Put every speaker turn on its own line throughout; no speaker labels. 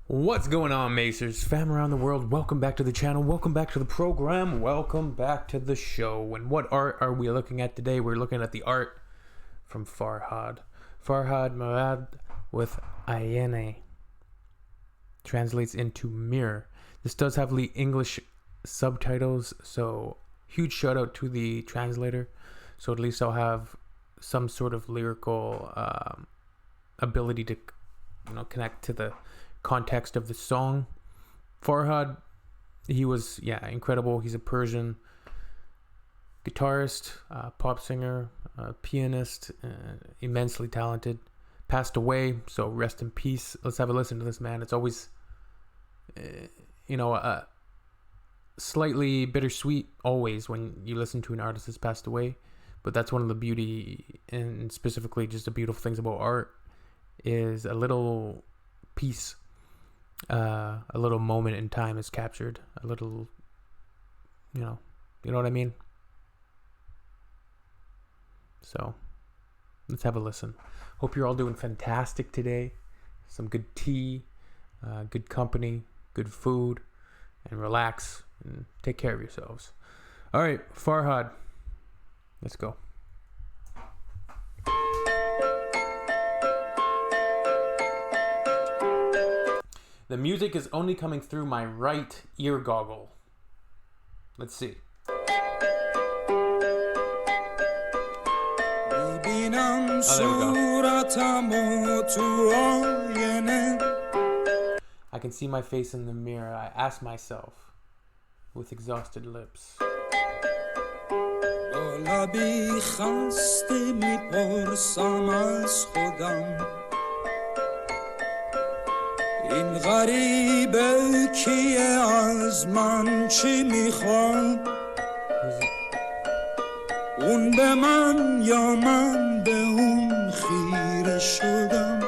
What's going on, Macers? Fam around the world, welcome back to the channel, welcome back to the program, welcome back to the show. And what art are we looking at today? We're looking at the art from Farhad Mehrad with Ayeneh. Translates into mirror. This does have the English subtitles, so huge shout out to the translator. So at least I'll have some sort of lyrical ability to connect to the context of the song. Farhad, he was incredible. He's a Persian guitarist, pop singer, pianist, immensely talented. Passed away, so rest in peace. Let's have a listen to this man. It's always slightly bittersweet always when you listen to an artist that's passed away, but that's one of the beauty and specifically just the beautiful things about art is a little piece, a little moment in time is captured, a little, you know what I mean? So let's have a listen. Hope you're all doing fantastic today. Some good tea, good company, good food, and relax and take care of yourselves. All right, Farhad, let's go. The music is only coming through my right ear goggle. Let's see. Oh, there we go. I can see my face in the mirror. I ask myself with exhausted lips.
این غریبه کیه از من چی میخواد اون به من یا من به اون خیره شدم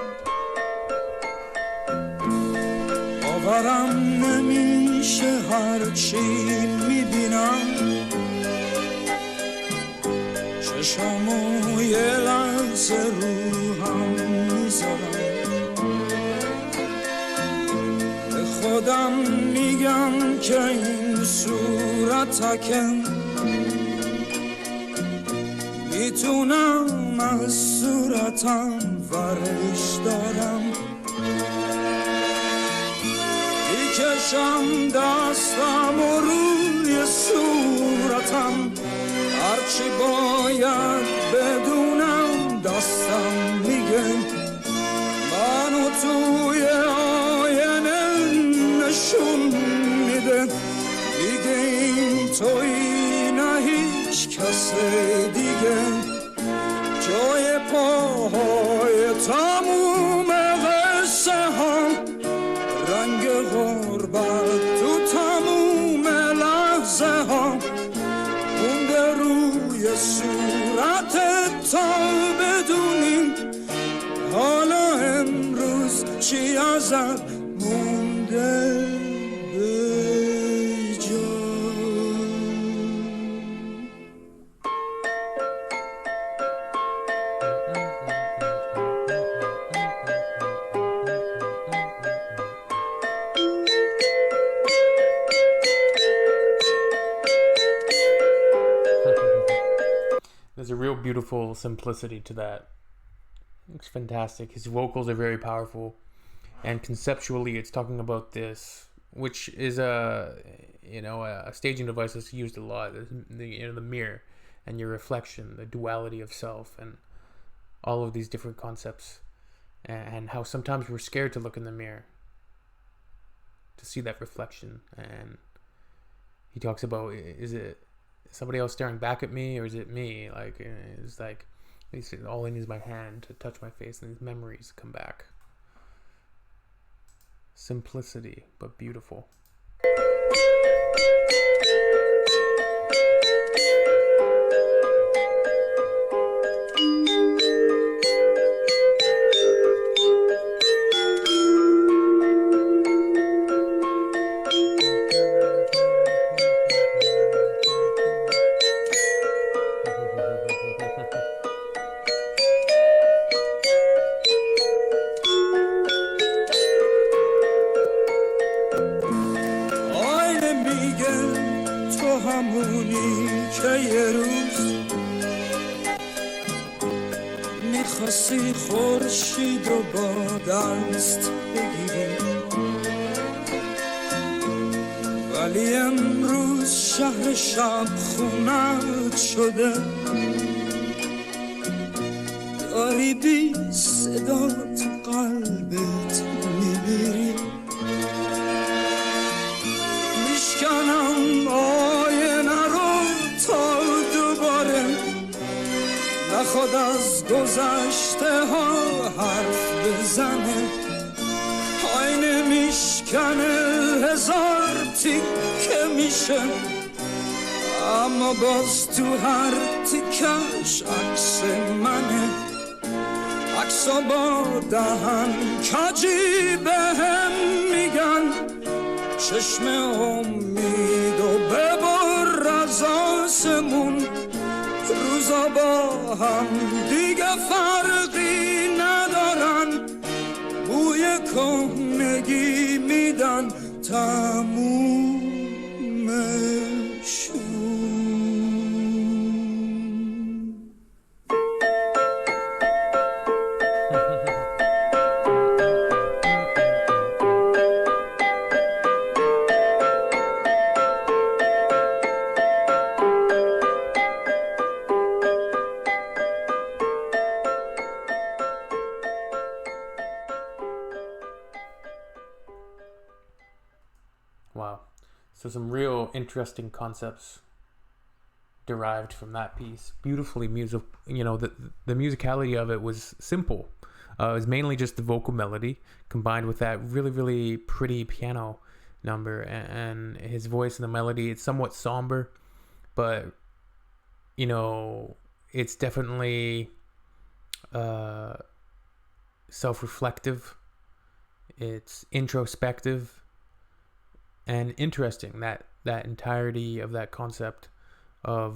باورم نمیشه هرچی میبینم چشمو یه لحظه رو هم میذارم خودم میگم که این صورتکم میتونم از صورتم ورش دارم میکشم دستم و روی صورتم هرچی باید بدونم دستم میگه منو توی نشون میده دیگه این توی نه هیچ کس دیگه جای پاهای تموم قصه ها رنگ غربت تو تموم لحظه ها مونده روی صورتت تا بدونیم حالا امروز چی ازت مونده به جا.
There's a real beautiful simplicity to that. It's fantastic. His vocals are very powerful. And conceptually, it's talking about this, which is a staging device that's used a lot. The mirror and your reflection, the duality of self, and all of these different concepts, and how sometimes we're scared to look in the mirror to see that reflection. And he talks about, is it somebody else staring back at me, or is it me? Like it's like all I need is my hand to touch my face, and these memories come back. Simplicity, but beautiful.
میگه تو همونی که یه روز میخواستی خورشید و با دست بگیری، ولی امروز شهر شب خونت شده، داری بی صدا تو قلبت میمیری. میشکنم آینه رو تا دوباره نخواد از گذشته ها حرف بزنه. آینه میشکنه هزار تیکه میشه، اما باز تو هر تیکش عکس منه. عکسا با دهن کجی بهم میگن چشم امید و ببر از آسمون. روزا با هم دیگه فرقی ندارن، بوی کهنگی میدن تمومشون.
Wow. So some real interesting concepts derived from that piece. Beautifully music. You know, the musicality of it was simple. It was mainly just the vocal melody combined with that really, really pretty piano number, and his voice and the melody. It's somewhat somber, but you know, it's definitely self-reflective. It's introspective and interesting, that entirety of that concept of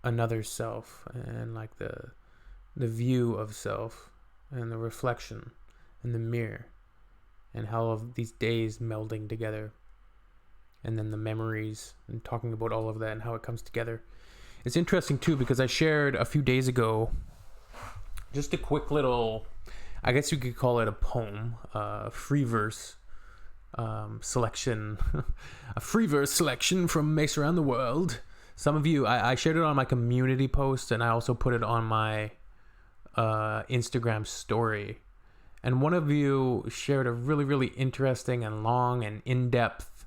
another self, and like the view of self and the reflection in the mirror, and how all of these days melding together, and then the memories, and talking about all of that and how it comes together. It's interesting too because I shared a few days ago just a quick little, I guess you could call it a poem, free verse selection, a free verse selection from Mace Around the World. Some of you, I shared it on my community post, and I also put it on my Instagram story. And one of you shared a really, really interesting and long and in-depth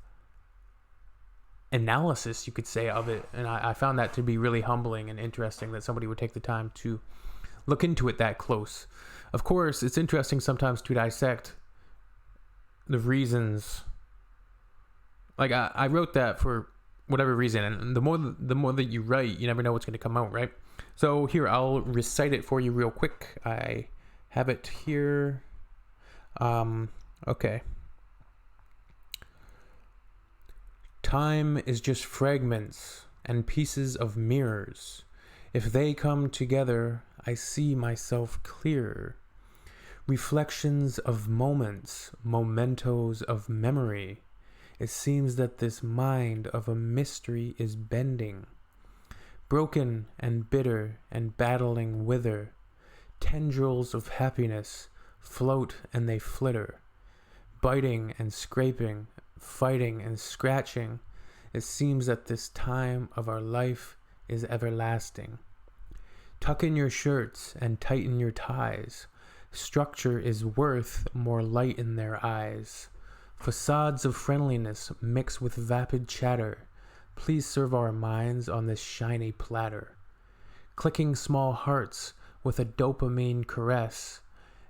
analysis, you could say, of it. And I found that to be really humbling and interesting that somebody would take the time to look into it that close. Of course, it's interesting sometimes to dissect the reasons. Like I wrote that for whatever reason, and the more that you write, you never know what's going to come out, right? So here, I'll recite it for you real quick. I have it here. Okay. Time is just fragments and pieces of mirrors. If they come together, I see myself clearer. Reflections of moments, mementos of memory. It seems that this mind of a mystery is bending. Broken and bitter and battling wither. Tendrils of happiness float and they flitter. Biting and scraping, fighting and scratching. It seems that this time of our life is everlasting. Tuck in your shirts and tighten your ties. Structure is worth more light in their eyes. Facades of friendliness mix with vapid chatter. Please serve our minds on this shiny platter. Clicking small hearts with a dopamine caress.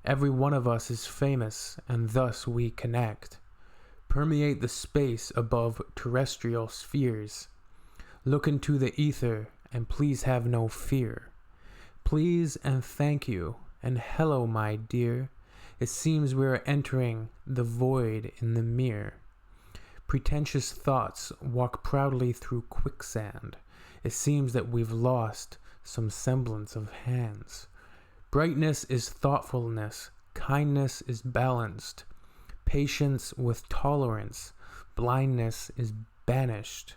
Every one of us is famous, and thus we connect. Permeate the space above terrestrial spheres. Look into the ether, and please have no fear. Please and thank you, and hello, my dear. It seems we are entering the void in the mirror. Pretentious thoughts walk proudly through quicksand. It seems that we've lost some semblance of hands. Brightness is thoughtfulness. Kindness is balanced. Patience with tolerance. Blindness is banished.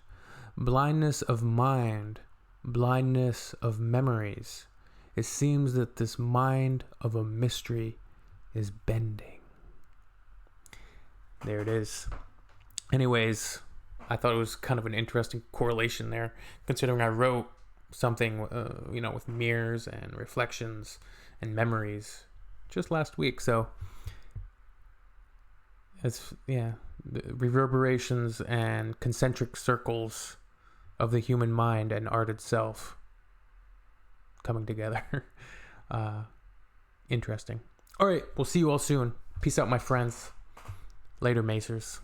blindness of mind, blindness of memories. It seems that this mind of a mystery is bending. There it is. Anyways, I thought it was kind of an interesting correlation there, considering I wrote something, with mirrors and reflections and memories just last week. So it's, the reverberations and concentric circles of the human mind and art itself coming together. Interesting. All right, we'll see you all soon. Peace out, my friends. Later, Macers.